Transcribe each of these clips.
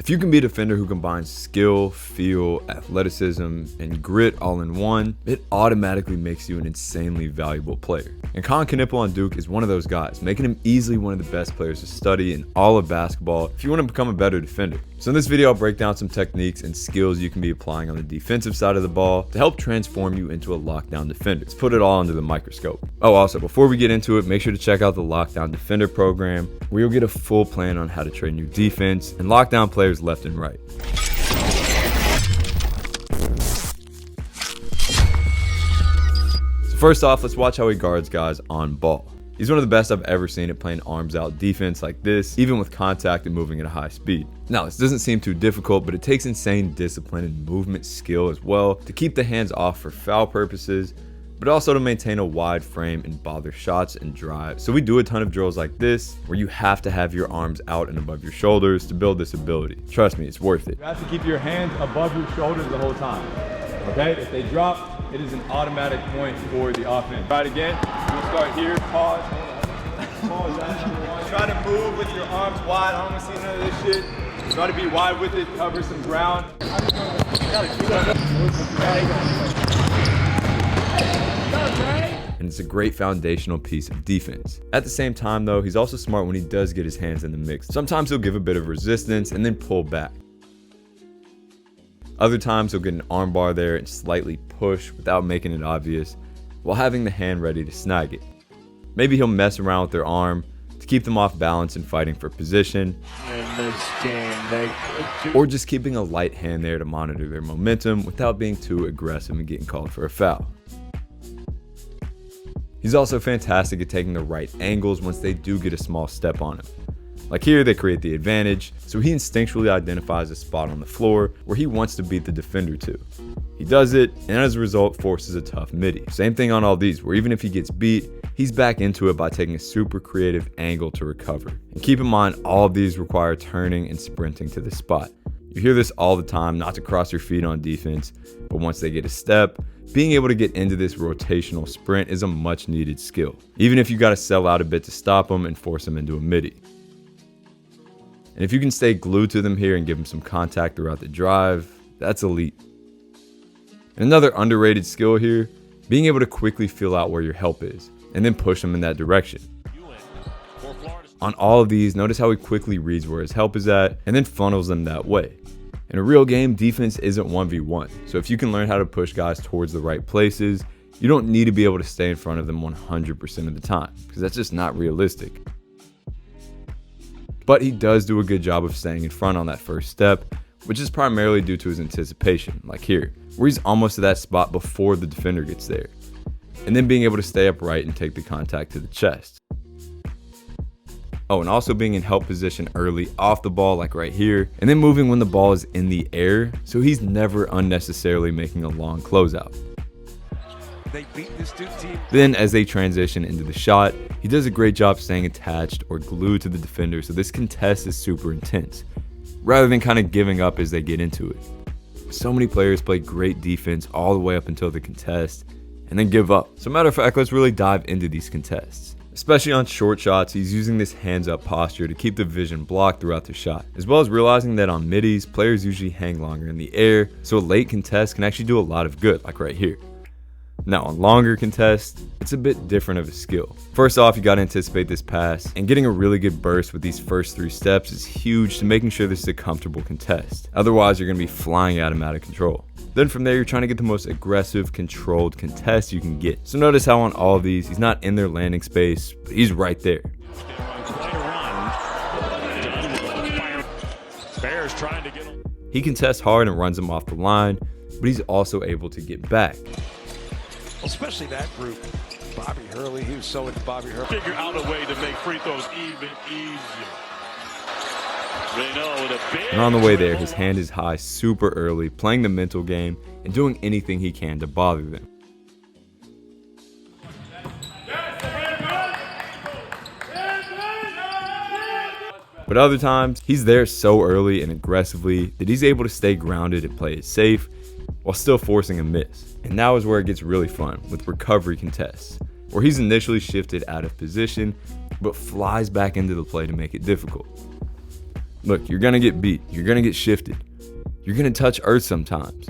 If you can be a defender who combines skill, feel, athleticism, and grit all in one, it automatically makes you an insanely valuable player. And Kon Kneuppel on Duke is one of those guys, making him easily one of the best players to study in all of basketball if you want to become a better defender. So in this video, I'll break down some techniques and skills you can be applying on the defensive side of the ball to help transform you into a lockdown defender. Let's put it all under the microscope. Oh, also, before we get into it, make sure to check out the Lockdown Defender program, where you'll get a full plan on how to train your defense and lock down players left and right. So first off, let's watch how he guards guys on ball. He's one of the best I've ever seen at playing arms out defense like this, even with contact and moving at a high speed. Now, this doesn't seem too difficult, but it takes insane discipline and movement skill as well to keep the hands off for foul purposes, but also to maintain a wide frame and bother shots and drive. So we do a ton of drills like this, where you have to have your arms out and above your shoulders to build this ability. Trust me, it's worth it. You have to keep your hands above your shoulders the whole time, okay? If they drop, it is an automatic point for the offense. Try it again. We'll start here, pause. Try to move with your arms wide. I don't want to see none of this shit. Try to be wide with it, cover some ground. And it's a great foundational piece of defense. At the same time though, he's also smart when he does get his hands in the mix. Sometimes he'll give a bit of resistance and then pull back. Other times he'll get an arm bar there and slightly push without making it obvious, while having the hand ready to snag it. Maybe he'll mess around with their arm to keep them off balance and fighting for position, or just keeping a light hand there to monitor their momentum without being too aggressive and getting called for a foul. He's also fantastic at taking the right angles once they do get a small step on him. Like here, they create the advantage, so he instinctually identifies a spot on the floor where he wants to beat the defender to. He does it, and as a result, forces a tough midi. Same thing on all these, where even if he gets beat, he's back into it by taking a super creative angle to recover. And keep in mind, all of these require turning and sprinting to the spot. You hear this all the time, not to cross your feet on defense, but once they get a step, being able to get into this rotational sprint is a much needed skill, even if you got to sell out a bit to stop them and force them into a midi. And if you can stay glued to them here and give them some contact throughout the drive, that's elite. And another underrated skill here, being able to quickly feel out where your help is, and then push them in that direction. On all of these, notice how he quickly reads where his help is at, and then funnels them that way. In a real game, defense isn't 1v1, so if you can learn how to push guys towards the right places, you don't need to be able to stay in front of them 100% of the time, because that's just not realistic. But he does do a good job of staying in front on that first step, which is primarily due to his anticipation, like here, where he's almost to that spot before the defender gets there, and then being able to stay upright and take the contact to the chest. Oh, and also being in help position early off the ball, like right here, and then moving when the ball is in the air, so he's never unnecessarily making a long closeout. They beat this Duke team. Then as they transition into the shot, he does a great job staying attached or glued to the defender, so this contest is super intense, rather than kind of giving up as they get into it. So many players play great defense all the way up until the contest, and then give up. So matter of fact, let's really dive into these contests. Especially on short shots, he's using this hands up posture to keep the vision blocked throughout the shot, as well as realizing that on middies, players usually hang longer in the air, so a late contest can actually do a lot of good, like right here. Now on longer contests, it's a bit different of a skill. First off, you gotta anticipate this pass, and getting a really good burst with these first 3 steps is huge to making sure this is a comfortable contest. Otherwise, you're gonna be flying at him out of control. Then from there, you're trying to get the most aggressive, controlled contest you can get. So notice how on all of these, he's not in their landing space, but he's right there. He contests hard and runs him off the line, but he's also able to get back. Especially that group. Bobby Hurley, he was so into Bobby Hurley. Figure out a way to make free throws even easier. And on the way there, his hand is high super early, playing the mental game and doing anything he can to bother them. But other times, he's there so early and aggressively that he's able to stay grounded and play it safe while still forcing a miss. And now is where it gets really fun with recovery contests, where he's initially shifted out of position but flies back into the play to make it difficult. Look, you're going to get beat. You're going to get shifted. You're going to touch earth sometimes.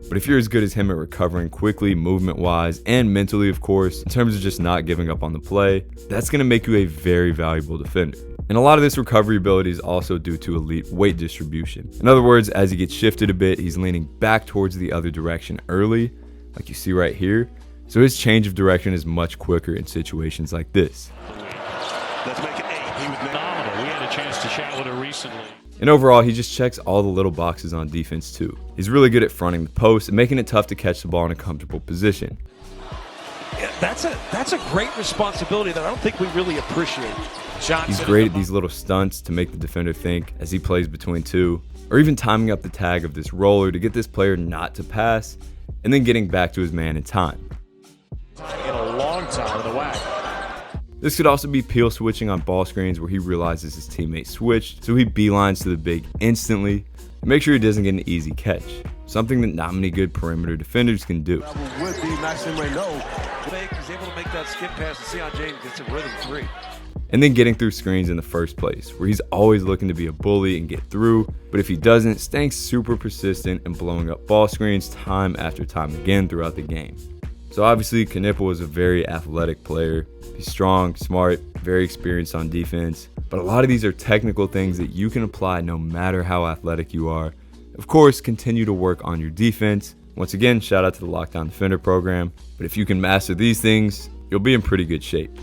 But if you're as good as him at recovering quickly, movement-wise, and mentally, of course, in terms of just not giving up on the play, that's going to make you a very valuable defender. And a lot of this recovery ability is also due to elite weight distribution. In other words, as he gets shifted a bit, he's leaning back towards the other direction early, like you see right here. So his change of direction is much quicker in situations like this. Let's make it 8. He was phenomenal. We had a chance to chat with her recently. And overall, he just checks all the little boxes on defense too. He's really good at fronting the post and making it tough to catch the ball in a comfortable position. Yeah, that's a great responsibility that I don't think we really appreciate. He's great at these little stunts to make the defender think as he plays between two, or even timing up the tag of this roller to get this player not to pass, and then getting back to his man in time. In a long time with a whack. This could also be peel switching on ball screens where he realizes his teammate switched, so he beelines to the big instantly and make sure he doesn't get an easy catch, something that not many good perimeter defenders can do. Would be Maxime Renault. He's able to make that skip pass and Sion James gets a rhythm 3. And then getting through screens in the first place, where he's always looking to be a bully and get through, but if he doesn't, staying super persistent and blowing up ball screens time after time again throughout the game. So obviously, Kon Kneuppel is a very athletic player. He's strong, smart, very experienced on defense, but a lot of these are technical things that you can apply no matter how athletic you are. Of course, continue to work on your defense. Once again, shout out to the Lockdown Defender program, but if you can master these things, you'll be in pretty good shape.